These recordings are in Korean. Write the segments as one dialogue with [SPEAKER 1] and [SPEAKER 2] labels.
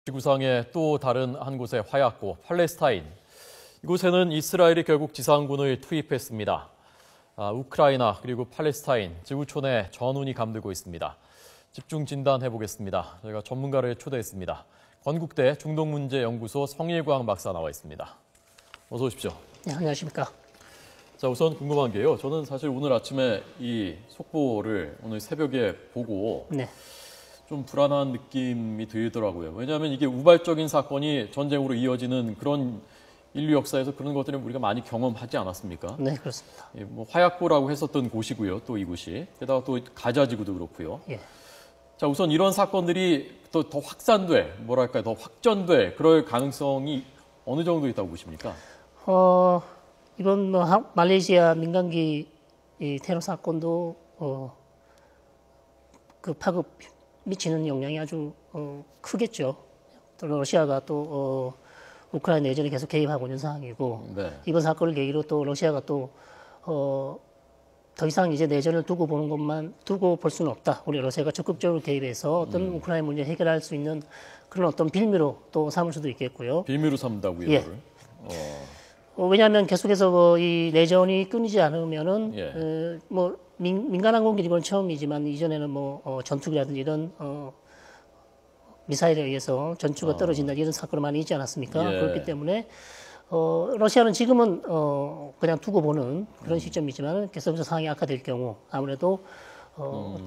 [SPEAKER 1] 지구상의 또 다른 한 곳의 화약고 팔레스타인. 이곳에는 이스라엘이 결국 지상군을 투입했습니다. 우크라이나 그리고 팔레스타인 지구촌에 전운이 감돌고 있습니다. 집중 진단해 보겠습니다. 저희가 전문가를 초대했습니다. 건국대 중동문제연구소 성일광 박사 나와 있습니다. 어서 오십시오.
[SPEAKER 2] 네, 안녕하십니까.
[SPEAKER 1] 자, 우선 궁금한 게요. 저는 사실 오늘 아침에 이 속보를 오늘 새벽에 보고 좀 불안한 느낌이 들더라고요. 왜냐하면 이게 우발적인 사건이 전쟁으로 이어지는 그런 인류 역사에서 그런 것들을 우리가 많이 경험하지 않았습니까?
[SPEAKER 2] 네, 그렇습니다.
[SPEAKER 1] 예, 뭐 화약고라고 했었던 곳이고요. 또 이곳이. 게다가 또 가자지구도 그렇고요.
[SPEAKER 2] 예.
[SPEAKER 1] 자, 우선 이런 사건들이 더 확산돼, 뭐랄까요, 더 확전돼 그럴 가능성이 어느 정도 있다고 보십니까?
[SPEAKER 2] 이번 말레이시아 민간기 이 테러 사건도 그 파급 미치는 영향이 아주 크겠죠. 또 러시아가 또 우크라이나 내전에 계속 개입하고 있는 상황이고 이번 사건을 계기로 또 러시아가 또 더 이상 이제 내전을 두고 볼 수는 없다. 우리 러시아가 적극적으로 개입해서 어떤 우크라이나 문제 해결할 수 있는 그런 어떤 빌미로 또 삼을 수도 있겠고요.
[SPEAKER 1] 빌미로 삼다고요?
[SPEAKER 2] 예. 왜냐하면 계속해서 이 내전이 끊이지 않으면은 뭐 민간 항공기 이번 처음이지만 이전에는 뭐 전투기라든지 이런 미사일에 의해서 전투가 떨어진다 이런 사건이 많이 있지 않았습니까? 그렇기 때문에 러시아는 지금은 그냥 두고 보는 그런 시점이지만 계속해서 상황이 악화될 경우 아무래도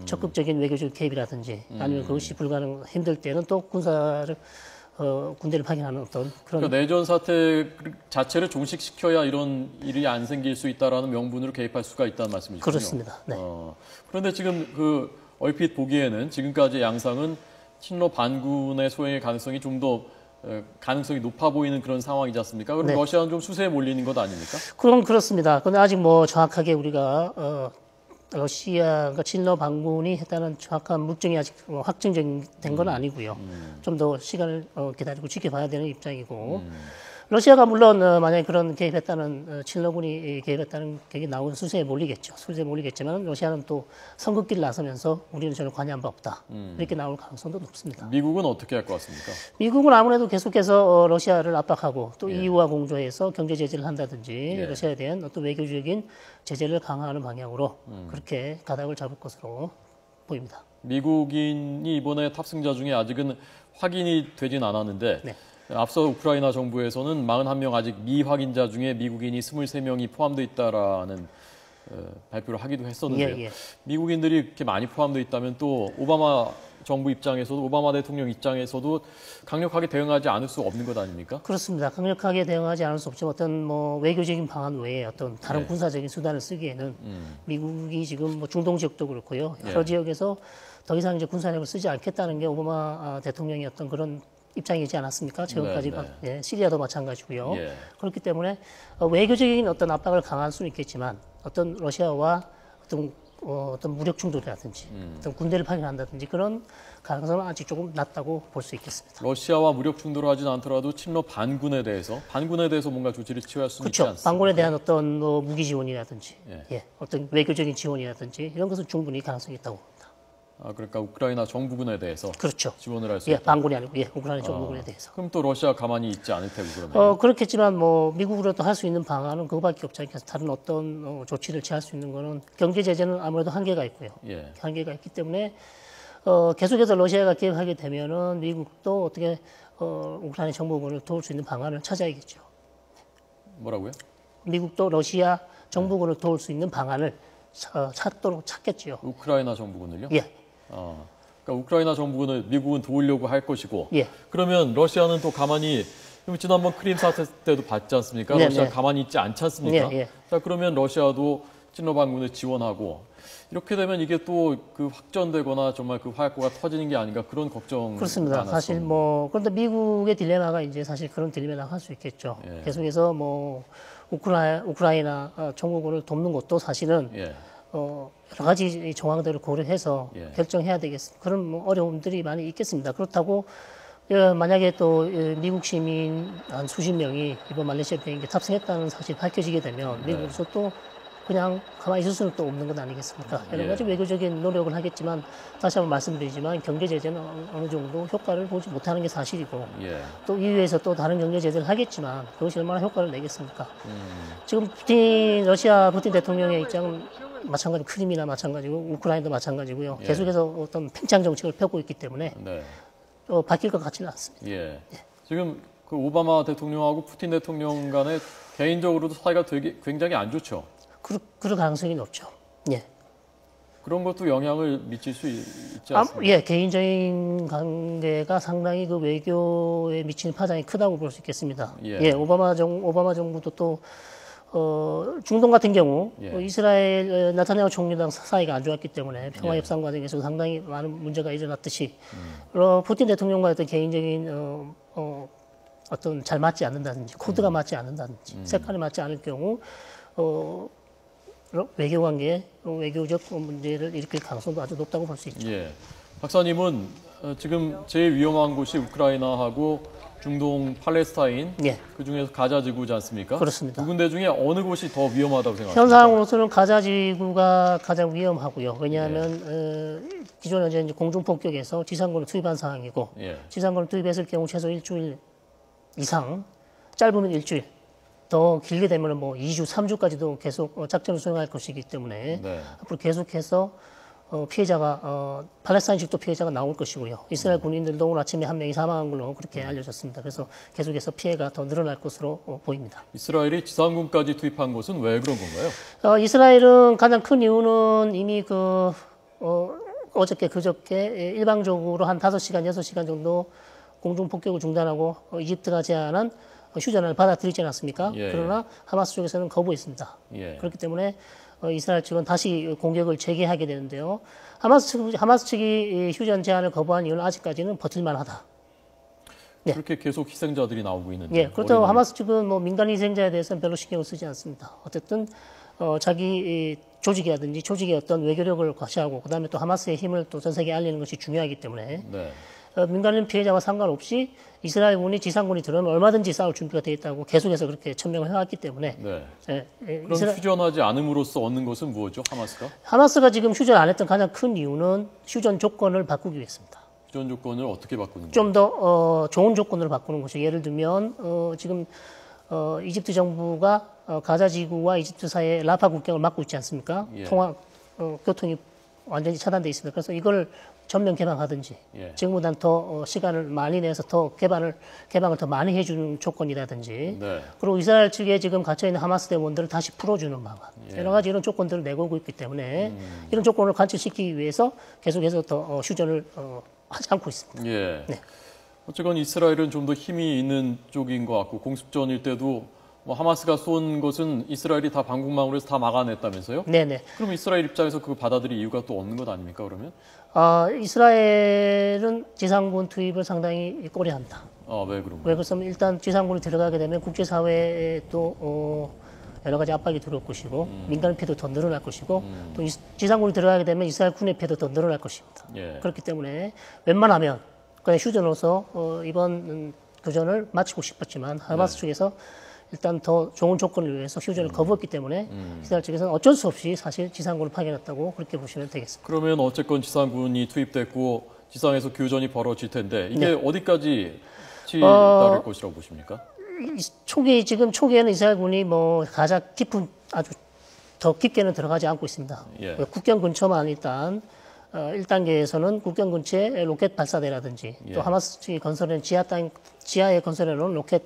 [SPEAKER 2] 적극적인 외교적 개입이라든지 아니면 그것이 힘들 때는 또 군대를 파견하는 어떤 그런.
[SPEAKER 1] 그러니까 내전 사태 자체를 종식시켜야 이런 일이 안 생길 수 있다라는 명분으로 개입할 수가 있다는 말씀이시죠?
[SPEAKER 2] 그렇습니다. 네.
[SPEAKER 1] 그런데 지금 그 얼핏 보기에는 지금까지 양상은 친러 반군의 소행의 가능성이 좀 더 가능성이 높아 보이는 그런 상황이지 않습니까? 그럼 러시아는 좀 수세에 몰리는 것 아닙니까?
[SPEAKER 2] 그럼 그렇습니다. 그런데 아직 뭐 정확하게 우리가 러시아가 친러 반군이 했다는 정확한 물증이 아직 확정된 건 아니고요. 좀 더 시간을 기다리고 지켜봐야 되는 입장이고 러시아가 물론 만약에 그런 개입했다는 친러군이 개입했다는 계획이 나오면 수세에 몰리겠죠. 수세에 몰리겠지만 러시아는 또 선긋기를 나서면서 우리는 전혀 관여한 바 없다. 이렇게 나올 가능성도 높습니다.
[SPEAKER 1] 미국은 어떻게 할 것 같습니까?
[SPEAKER 2] 미국은 아무래도 계속해서 러시아를 압박하고 또 EU와 공조해서 경제 제재를 한다든지 러시아에 대한 어떤 외교적인 제재를 강화하는 방향으로 그렇게 가닥을 잡을 것으로 보입니다.
[SPEAKER 1] 미국인이 이번에 탑승자 중에 아직은 확인이 되진 않았는데 앞서 우크라이나 정부에서는 41명 아직 미확인자 중에 미국인이 23명이 포함되어 있다라는 발표를 하기도 했었는데요. 미국인들이 이렇게 많이 포함되어 있다면 또 오바마 정부 입장에서도 오바마 대통령 입장에서도 강력하게 대응하지 않을 수 없는 것 아닙니까?
[SPEAKER 2] 그렇습니다. 강력하게 대응하지 않을 수 없지만 어떤 뭐 외교적인 방안 외에 어떤 다른 군사적인 수단을 쓰기에는 미국이 지금 뭐 중동 지역도 그렇고요. 여러 지역에서 더 이상 이제 군사력을 쓰지 않겠다는 게 오바마 대통령의 어떤 그런 입장이지 않았습니까? 지금까지 시리아도 마찬가지고요. 그렇기 때문에 외교적인 어떤 압박을 강화할 수는 있겠지만 어떤 러시아와 어떤 무력 충돌이라든지 어떤 군대를 파견한다든지 그런 가능성은 아직 조금 낮다고 볼 수 있겠습니다.
[SPEAKER 1] 러시아와 무력 충돌을 하진 않더라도 친러 반군에 대해서 뭔가 조치를 취할 수는 있지 않습니까?
[SPEAKER 2] 반군에 대한 어떤 무기 지원이라든지 어떤 외교적인 지원이라든지 이런 것은 충분히 가능성이 있다고 봅니다.
[SPEAKER 1] 그러니까 우크라이나 정부군에 대해서 지원을 할 수 있다.
[SPEAKER 2] 반군이 아니고 우크라이나 정부군에 대해서.
[SPEAKER 1] 그럼 또 러시아 가만히 있지 않을 테고 그러면.
[SPEAKER 2] 그렇겠지만 뭐 미국으로도 할 수 있는 방안은 그거밖에 없지 않겠어요. 다른 어떤 조치를 취할 수 있는 거는 경제 제재는 아무래도 한계가 있고요. 한계가 있기 때문에 계속해서 러시아가 개입하게 되면은 미국도 어떻게 우크라이나 정부군을 도울 수 있는 방안을 찾아야겠죠.
[SPEAKER 1] 뭐라고요?
[SPEAKER 2] 미국도 러시아 정부군을 도울 수 있는 방안을 찾겠지요.
[SPEAKER 1] 우크라이나 정부군을요? 그러니까 우크라이나 정부군을 미국은 도우려고 할 것이고 그러면 러시아는 또 가만히 지난번 크림 사태 때도 봤지 않습니까? 러시아 가만히 있지 않지 않습니까? 자, 그러면 러시아도 친러 반군을 지원하고 이렇게 되면 이게 또 그 확전되거나 정말 그 화약고가 터지는 게 아닌가 그런 걱정.
[SPEAKER 2] 그렇습니다. 사실 뭐 그런데 미국의 딜레마가 이제 사실 그런 딜레마라고 할 수 있겠죠. 계속해서 뭐 우크라이나 정부군을 돕는 것도 사실은 여러 가지 정황들을 고려해서 결정해야 되겠습니다. 그런 뭐 어려움들이 많이 있겠습니다. 그렇다고 만약에 또 미국 시민 한 수십 명이 이번 말레이시아 비행기에 탑승했다는 사실이 밝혀지게 되면 미국에서 또 그냥 가만히 있을 수는 또 없는 것 아니겠습니까? 여러 가지 외교적인 노력을 하겠지만 다시 한번 말씀드리지만 경제 제재는 어느 정도 효과를 보지 못하는 게 사실이고 또 이후에서 또 다른 경제 제재를 하겠지만 그것이 얼마나 효과를 내겠습니까? 지금 러시아 푸틴 대통령의 입장은 마찬가지로 크림이나 마찬가지고 우크라이나도 마찬가지고요. 계속해서 어떤 팽창 정책을 펴고 있기 때문에 바뀔 것 같지는 않습니다.
[SPEAKER 1] 지금 그 오바마 대통령하고 푸틴 대통령 간에 개인적으로도 사이가 굉장히 안 좋죠.
[SPEAKER 2] 그럴 가능성이 높죠.
[SPEAKER 1] 그런 것도 영향을 미칠 수 있지 않습니까?
[SPEAKER 2] 개인적인 관계가 상당히 그 외교에 미치는 파장이 크다고 볼 수 있겠습니다. 오바마 정부도 또 중동 같은 경우 이스라엘 나타냐후 총리랑 사이가 안 좋았기 때문에 평화 협상 과정에서 상당히 많은 문제가 일어났듯이 푸틴 대통령과의 어떤 개인적인 어떤 잘 맞지 않는다든지 코드가 맞지 않는다든지 색깔이 맞지 않을 경우 외교 관계, 외교적 문제를 일으킬 가능성도 아주 높다고 볼 수 있죠.
[SPEAKER 1] 박사님은 지금 제일 위험한 곳이 우크라이나하고 중동 팔레스타인, 그 중에서 가자 지구지 않습니까?
[SPEAKER 2] 그렇습니다.
[SPEAKER 1] 두 군데 중에 어느 곳이 더 위험하다고 생각하십니까?
[SPEAKER 2] 현상으로서는 가자 지구가 가장 위험하고요. 왜냐하면 기존에 이제 공중 폭격에서 지상군을 투입한 상황이고 지상군을 투입했을 경우 최소 일주일 이상, 짧으면 일주일, 더 길게 되면 뭐 2주, 3주까지도 계속 작전을 수행할 것이기 때문에 앞으로 계속해서 피해자가 팔레스타인식도 피해자가 나올 것이고요. 이스라엘 군인들도 오늘 아침에 한 명이 사망한 걸로 그렇게 알려졌습니다. 그래서 계속해서 피해가 더 늘어날 것으로 보입니다.
[SPEAKER 1] 이스라엘이 지상군까지 투입한 것은 왜 그런 건가요?
[SPEAKER 2] 이스라엘은 가장 큰 이유는 이미 어저께 그저께 일방적으로 한 5시간, 6시간 정도 공중 폭격을 중단하고 이집트가 제안한 휴전을 받아들이지 않았습니까? 그러나 하마스 쪽에서는 거부했습니다. 그렇기 때문에 이스라엘 측은 다시 공격을 재개하게 되는데요. 하마스 측이 휴전 제안을 거부한 이유는 아직까지는 버틸만하다.
[SPEAKER 1] 그렇게 계속 희생자들이 나오고 있는데.
[SPEAKER 2] 그렇다고 하마스 측은 뭐 민간 희생자에 대해서는 별로 신경을 쓰지 않습니다. 어쨌든 자기 조직이라든지 조직의 어떤 외교력을 과시하고 그다음에 또 하마스의 힘을 또 전 세계에 알리는 것이 중요하기 때문에 민간인 피해자와 상관없이 이스라엘군이 지상군이 들어오면 얼마든지 싸울 준비가 되어 있다고 계속해서 그렇게 천명을 해왔기 때문에
[SPEAKER 1] 그럼 휴전하지 않음으로써 얻는 것은 무엇이죠?
[SPEAKER 2] 하마스가 지금 휴전 안 했던 가장 큰 이유는 휴전 조건을 바꾸기 위해서입니다.
[SPEAKER 1] 휴전 조건을 어떻게 바꾸는 거예요?
[SPEAKER 2] 좀 더 좋은 조건으로 바꾸는 것이죠. 예를 들면 지금 이집트 정부가 가자 지구와 이집트 사이에 라파 국경을 막고 있지 않습니까? 통화 교통이 완전히 차단돼 있습니다. 그래서 이걸 전면 개방하든지 지금보다는 더 시간을 많이 내서 더 개방을 더 많이 해주는 조건이라든지 그리고 이스라엘 측에 지금 갇혀있는 하마스 대원들을 다시 풀어주는 방안 여러 가지 이런 조건들을 내걸고 있기 때문에 이런 조건을 관철시키기 위해서 계속해서 더 휴전을 하지 않고 있습니다.
[SPEAKER 1] 어쨌건 이스라엘은 좀 더 힘이 있는 쪽인 것 같고 공습전일 때도 뭐 하마스가 쏜 것은 이스라엘이 다 방공망으로 해서 다 막아냈다면서요? 그럼 이스라엘 입장에서 그거 받아들일 이유가 또 없는 것 아닙니까 그러면?
[SPEAKER 2] 이스라엘은 지상군 투입을 상당히 꺼려한다.
[SPEAKER 1] 왜 그런가요?
[SPEAKER 2] 왜 그렇냐면 일단 지상군이 들어가게 되면 국제사회에 또 여러 가지 압박이 들어올 것이고 민간 피해도 더 늘어날 것이고 또 지상군이 들어가게 되면 이스라엘 군의 피해도 더 늘어날 것입니다. 그렇기 때문에 웬만하면 그냥 휴전으로서 이번 교전을 마치고 싶었지만 하마스 측에서 일단 더 좋은 조건을 위해서 휴전을 거부했기 때문에 이스라엘 측에서는 어쩔 수 없이 사실 지상군을 파견했다고 그렇게 보시면 되겠습니다.
[SPEAKER 1] 그러면 어쨌건 지상군이 투입됐고 지상에서 교전이 벌어질 텐데 이게 어디까지 치달을 것이라고 보십니까?
[SPEAKER 2] 초기에는 이스라엘군이 뭐 가장 깊은 아주 더 깊게는 들어가지 않고 있습니다. 국경 근처만 일단 1단계에서는 국경 근처에 로켓 발사대라든지 또 하마스 측이 건설한 지하에 건설해놓은 로켓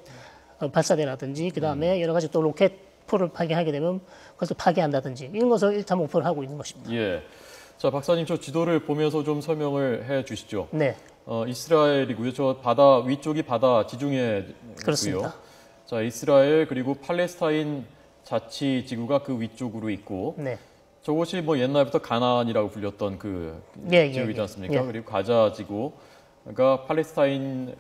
[SPEAKER 2] 발사대라든지 그다음에 여러 가지 또 로켓포를 파괴하게 되면 그것을 파괴한다든지 이런 것을 일타목표를 하고 있는 것입니다.
[SPEAKER 1] 자, 박사님 저 지도를 보면서 좀 설명을 해 주시죠.
[SPEAKER 2] 이스라엘이고요.
[SPEAKER 1] 저 바다 위쪽이 바다 지중해고요.
[SPEAKER 2] 그렇습니다.
[SPEAKER 1] 자, 이스라엘 그리고 팔레스타인 자치지구가 그 위쪽으로 있고 저곳이 뭐 옛날부터 가나안이라고 불렸던 그 지역이지 않습니까? 그리고 가자 지구가 팔레스타인이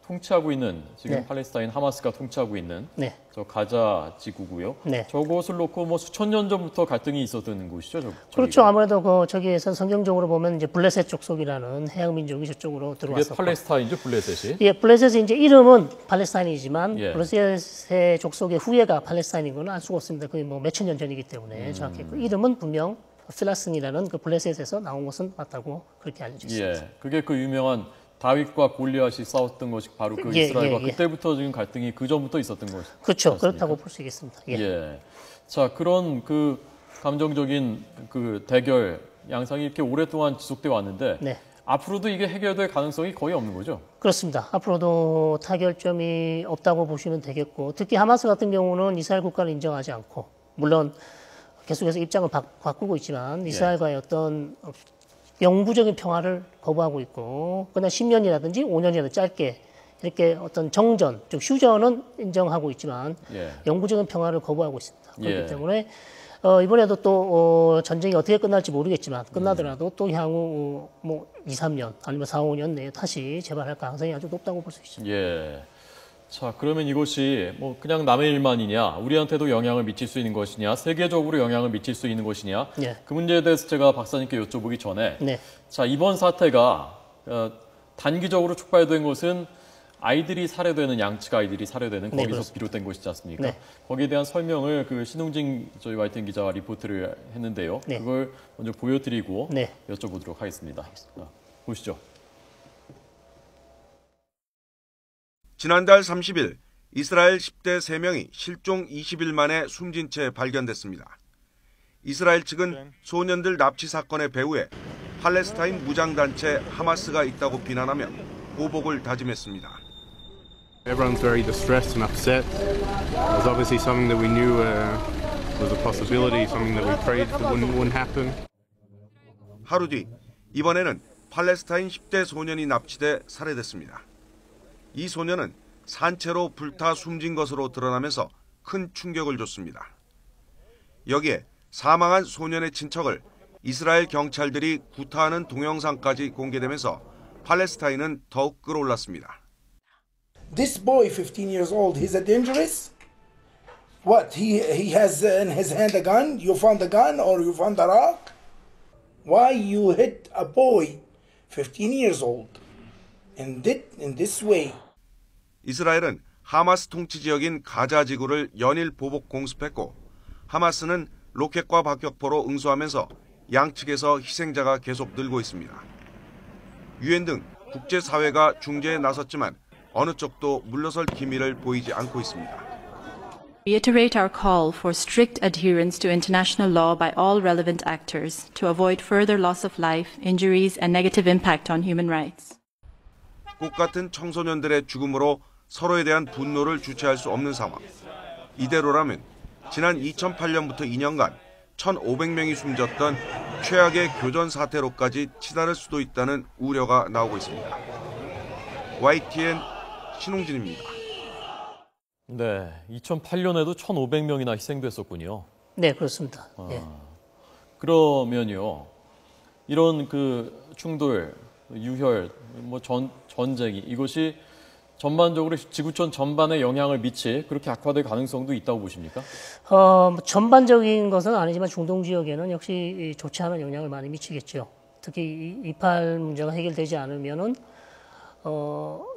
[SPEAKER 1] 통치하고 있는 지금
[SPEAKER 2] 네.
[SPEAKER 1] 팔레스타인 하마스가 통치하고 있는
[SPEAKER 2] 네.
[SPEAKER 1] 저 가자 지구고요.
[SPEAKER 2] 네.
[SPEAKER 1] 저곳을 놓고 뭐 수천 년 전부터 갈등이 있었던 곳이죠.
[SPEAKER 2] 그렇죠. 아무래도 그 저기에서 성경적으로 보면 이제 블레셋 족속이라는 해양 민족이 저쪽으로 들어왔었고.
[SPEAKER 1] 이게 팔레스타인이죠, 블레셋이.
[SPEAKER 2] 예, 블레셋이 이제 이름은 팔레스타인이지만
[SPEAKER 1] 예.
[SPEAKER 2] 블레셋의 족속의 후예가 팔레스타인인 건 알 수가 없습니다. 그게 뭐 몇천 년 전이기 때문에 정확히 그 이름은 분명 필라슨이라는 그 블레셋에서 나온 것은 맞다고 그렇게 알려져 있습니다.
[SPEAKER 1] 예, 그게 그 유명한 다윗과 골리앗이 싸웠던 것이 바로 그
[SPEAKER 2] 예,
[SPEAKER 1] 이스라엘과
[SPEAKER 2] 예, 예.
[SPEAKER 1] 그때부터 지금 갈등이 그 전부터 있었던 것이.
[SPEAKER 2] 그렇죠. 그렇다고 볼 수 있겠습니다. 예.
[SPEAKER 1] 예. 자, 그런 그 감정적인 그 대결 양상이 이렇게 오랫동안 지속돼 왔는데
[SPEAKER 2] 네.
[SPEAKER 1] 앞으로도 이게 해결될 가능성이 거의 없는 거죠.
[SPEAKER 2] 그렇습니다. 앞으로도 타결점이 없다고 보시면 되겠고, 특히 하마스 같은 경우는 이스라엘 국가를 인정하지 않고, 물론 계속해서 입장을 바꾸고 있지만 이스라엘과의 어떤 영구적인 평화를 거부하고 있고, 그냥 10년이라든지 5년이라든지 짧게 이렇게 어떤 정전, 즉 휴전은 인정하고 있지만
[SPEAKER 1] 예.
[SPEAKER 2] 영구적인 평화를 거부하고 있습니다. 그렇기
[SPEAKER 1] 예.
[SPEAKER 2] 때문에 이번에도 또 전쟁이 어떻게 끝날지 모르겠지만 끝나더라도 또 향후 뭐 2, 3년 아니면 4, 5년 내에 다시 재발할 가능성이 아주 높다고 볼 수 있습니다.
[SPEAKER 1] 예. 자, 그러면 이것이 뭐 그냥 남의 일만이냐, 우리한테도 영향을 미칠 수 있는 것이냐, 세계적으로 영향을 미칠 수 있는 것이냐,
[SPEAKER 2] 네.
[SPEAKER 1] 그 문제에 대해서 제가 박사님께 여쭤보기 전에,
[SPEAKER 2] 네.
[SPEAKER 1] 자, 이번 사태가 단기적으로 촉발된 것은 아이들이 살해되는, 양측 아이들이 살해되는
[SPEAKER 2] 네,
[SPEAKER 1] 거기서
[SPEAKER 2] 그렇습니다.
[SPEAKER 1] 비롯된 것이지 않습니까?
[SPEAKER 2] 네.
[SPEAKER 1] 거기에 대한 설명을 그 신웅진 저희 YTN 기자가 리포트를 했는데요.
[SPEAKER 2] 네.
[SPEAKER 1] 그걸 먼저 보여드리고
[SPEAKER 2] 네.
[SPEAKER 1] 여쭤보도록 하겠습니다. 자, 보시죠.
[SPEAKER 3] 지난달 30일 이스라엘 10대 3명이 실종 20일 만에 숨진 채 발견됐습니다. 이스라엘 측은 소년들 납치 사건의 배후에 팔레스타인 무장단체 하마스가 있다고 비난하며 보복을 다짐했습니다.
[SPEAKER 4] Everyone's very distressed and upset. It was obviously something that we knew was a possibility, something that we prayed for wouldn't happen.
[SPEAKER 3] 하루 뒤 이번에는 팔레스타인 10대 소년이 납치돼 살해됐습니다. 이 소년은 산채로 불타 숨진 것으로 드러나면서 큰 충격을 줬습니다. 여기에 사망한 소년의 친척을 이스라엘 경찰들이 구타하는 동영상까지 공개되면서 팔레스타인은 더욱 끌어올랐습니다.
[SPEAKER 5] This boy, 15 years old, he's a dangerous? What, he has in his hand a gun? You found the gun or you found the rock? Why you hit a boy, 15 years old, in this way?
[SPEAKER 3] 이스라엘은 하마스 통치 지역인 가자 지구를 연일 보복 공습했고 하마스는 로켓과 박격포로 응수하면서 양측에서 희생자가 계속 늘고 있습니다. 유엔 등 국제사회가 중재에 나섰지만 어느 쪽도 물러설 기미를 보이지 않고 있습니다.
[SPEAKER 6] Reiterate our call for strict adherence to international law by all relevant actors to avoid further loss of life, injuries, and negative impact on human rights.
[SPEAKER 3] 꽃 같은 청소년들의 죽음으로 서로에 대한 분노를 주체할 수 없는 상황. 이대로라면 지난 2008년부터 2년간 1,500명이 숨졌던 최악의 교전 사태로까지 치달을 수도 있다는 우려가 나오고 있습니다. YTN 신홍진입니다.
[SPEAKER 1] 네, 2008년에도 1,500명이나 희생됐었군요.
[SPEAKER 2] 네, 그렇습니다. 예.
[SPEAKER 1] 그러면요, 이런 그 충돌, 유혈, 뭐 전쟁이 이것이 전반적으로 지구촌 전반에 영향을 미칠 그렇게 악화될 가능성도 있다고 보십니까?
[SPEAKER 2] 전반적인 것은 아니지만 중동 지역에는 역시 좋지 않은 영향을 많이 미치겠죠. 특히 이팔 문제가 해결되지 않으면은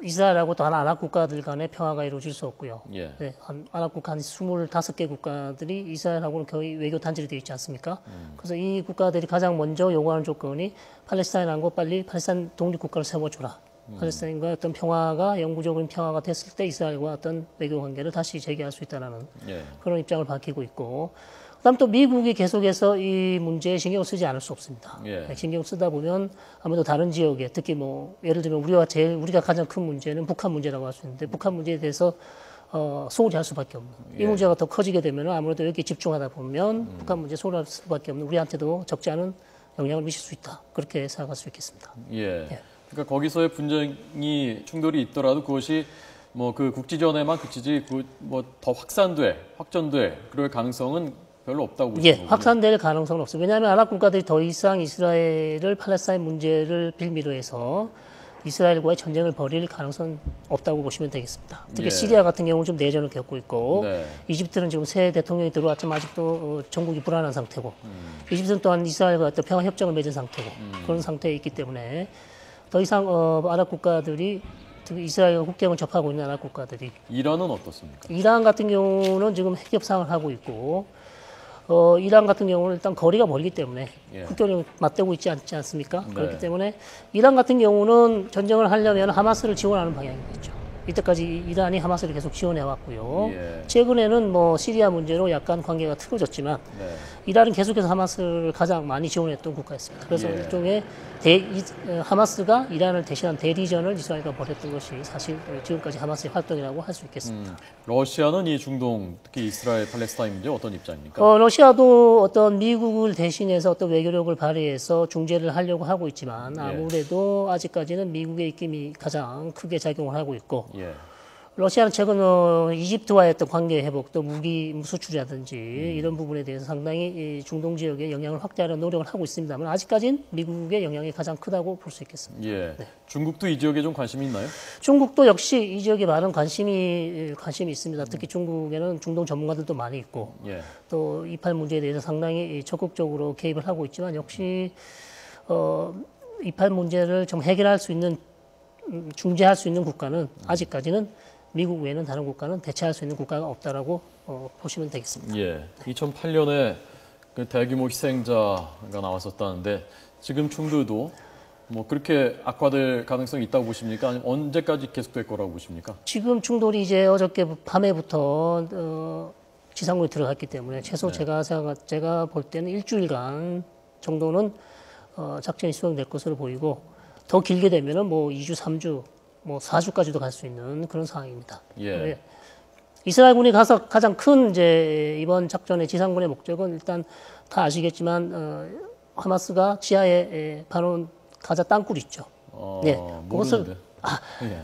[SPEAKER 2] 이스라엘하고 다른 아랍 국가들 간의 평화가 이루어질 수 없고요.
[SPEAKER 1] 예.
[SPEAKER 2] 네, 아랍 국가 한 25개 국가들이 이스라엘하고는 거의 외교 단절이 되어 있지 않습니까? 그래서 이 국가들이 가장 먼저 요구하는 조건이 팔레스타인하고 빨리 팔레스타인 독립국가를 세워줘라. 팔레스타인과 어떤 평화가 영구적인 평화가 됐을 때 이스라엘과 어떤 외교 관계를 다시 재개할 수 있다는
[SPEAKER 1] 예.
[SPEAKER 2] 그런 입장을 밝히고 있고, 그다음 또 미국이 계속해서 이 문제에 신경을 쓰지 않을 수 없습니다.
[SPEAKER 1] 예.
[SPEAKER 2] 신경을 쓰다 보면 아무래도 다른 지역에 특히 뭐 예를 들면 우리가 가장 큰 문제는 북한 문제라고 할 수 있는데 북한 문제에 대해서 소홀히 할 수밖에 없는 이 문제가 더 커지게 되면 아무래도 여기 집중하다 보면 북한 문제 소홀히 할 수밖에 없는 우리한테도 적지 않은 영향을 미칠 수 있다. 그렇게 생각할 수 있겠습니다.
[SPEAKER 1] 예.
[SPEAKER 2] 예.
[SPEAKER 1] 그러니까 거기서의 분쟁이 충돌이 있더라도 그것이 뭐 그 국지전에만 그치지 뭐 더 확전돼 그럴 가능성은 별로 없다고 보시는 거군요.
[SPEAKER 2] 확산될 가능성은 없습니다. 왜냐하면 아랍 국가들이 더 이상 이스라엘을 팔레스타인 문제를 빌미로 해서 이스라엘과의 전쟁을 벌일 가능성은 없다고 보시면 되겠습니다. 특히
[SPEAKER 1] 예.
[SPEAKER 2] 시리아 같은 경우는 좀 내전을 겪고 있고
[SPEAKER 1] 네.
[SPEAKER 2] 이집트는 지금 새 대통령이 들어왔지만 아직도 전국이 불안한 상태고 이집트는 또한 이스라엘과 어떤 평화 협정을 맺은 상태고 그런 상태에 있기 때문에 더 이상 아랍 국가들이 특히 이스라엘과 국경을 접하고 있는 아랍 국가들이
[SPEAKER 1] 이란은 어떻습니까?
[SPEAKER 2] 이란 같은 경우는 지금 핵 협상을 하고 있고 이란 같은 경우는 일단 거리가 멀기 때문에
[SPEAKER 1] 예.
[SPEAKER 2] 국경을 맞대고 있지 않습니까?
[SPEAKER 1] 네.
[SPEAKER 2] 그렇기 때문에 이란 같은 경우는 전쟁을 하려면 하마스를 지원하는 방향이겠죠. 이때까지 이란이 하마스를 계속 지원해 왔고요.
[SPEAKER 1] 예.
[SPEAKER 2] 최근에는 뭐 시리아 문제로 약간 관계가 틀어졌지만
[SPEAKER 1] 네.
[SPEAKER 2] 이란은 계속해서 하마스를 가장 많이 지원했던 국가였습니다. 그래서
[SPEAKER 1] 예.
[SPEAKER 2] 일종의 하마스가 이란을 대신한 대리전을 이스라엘과 벌였던 것이 사실 지금까지 하마스의 활동이라고 할 수 있겠습니다.
[SPEAKER 1] 러시아는 이 중동, 특히 이스라엘 팔레스타인 문제 어떤 입장입니까?
[SPEAKER 2] 러시아도 어떤 미국을 대신해서 어떤 외교력을 발휘해서 중재를 하려고 하고 있지만 아무래도 아직까지는 미국의 입김이 가장 크게 작용을 하고 있고
[SPEAKER 1] 예.
[SPEAKER 2] 러시아는 최근 이집트와의 어떤 관계 회복, 또 무기 수출이라든지 이런 부분에 대해서 상당히 이 중동 지역에 영향을 확대하려는 노력을 하고 있습니다만 아직까지는 미국의 영향이 가장 크다고 볼 수 있겠습니다.
[SPEAKER 1] 예. 중국도 이 지역에 좀 관심이 있나요?
[SPEAKER 2] 중국도 역시 이 지역에 많은 관심이 있습니다. 특히 중국에는 중동 전문가들도 많이 있고
[SPEAKER 1] 예.
[SPEAKER 2] 또 이팔 문제에 대해서 상당히 적극적으로 개입을 하고 있지만 역시 이팔 문제를 좀 해결할 수 있는 중재할 수 있는 국가는 아직까지는 미국 외에는 다른 국가는 대체할 수 있는 국가가 없다라고 보시면 되겠습니다.
[SPEAKER 1] 예. 2008년에 그 대규모 희생자가 나왔었다는데 지금 충돌도 뭐 그렇게 악화될 가능성이 있다고 보십니까? 아니면 언제까지 계속될 거라고 보십니까?
[SPEAKER 2] 지금 충돌이 이제 어저께 밤에부터 지상군에 들어갔기 때문에 최소 제가 볼 때는 일주일간 정도는 작전이 수행될 것으로 보이고 더 길게 되면은 뭐 2주, 3주, 뭐 4주까지도 갈 수 있는 그런 상황입니다.
[SPEAKER 1] 예.
[SPEAKER 2] 이스라엘군이 가서 가장 큰 이제 이번 작전의 지상군의 목적은 일단 다 아시겠지만 하마스가 지하에 바로 가자 땅굴 있죠. 네, 그것을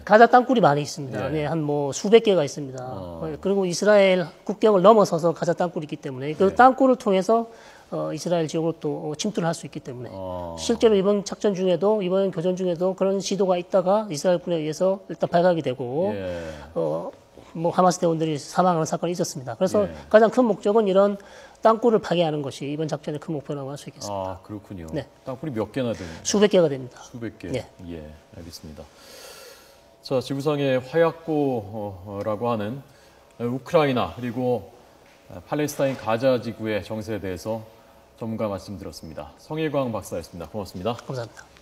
[SPEAKER 2] 가자 땅굴이 많이 있습니다. 네, 한 뭐 수백 개가 있습니다. 그리고 이스라엘 국경을 넘어서서 가자 땅굴이 있기 때문에 그 땅굴을 통해서 이스라엘 지역으로 또 침투를 할 수 있기 때문에 실제로 이번 작전 중에도 이번 교전 중에도 그런 시도가 있다가 이스라엘군에 의해서 일단 발각이 되고 뭐 하마스 대원들이 사망하는 사건이 있었습니다. 그래서 가장 큰 목적은 이런 땅굴을 파괴하는 것이 이번 작전의 큰 목표라고 할 수 있겠습니다.
[SPEAKER 1] 아, 그렇군요.
[SPEAKER 2] 네.
[SPEAKER 1] 땅굴이 몇 개나 되는?
[SPEAKER 2] 수백 개가 됩니다.
[SPEAKER 1] 수백 개.
[SPEAKER 2] 네.
[SPEAKER 1] 예, 알겠습니다. 자, 지구상의 화약고라고 하는 우크라이나 그리고 팔레스타인 가자 지구의 정세에 대해서 전문가 말씀 들었습니다. 성일광 박사였습니다. 고맙습니다.
[SPEAKER 2] 감사합니다.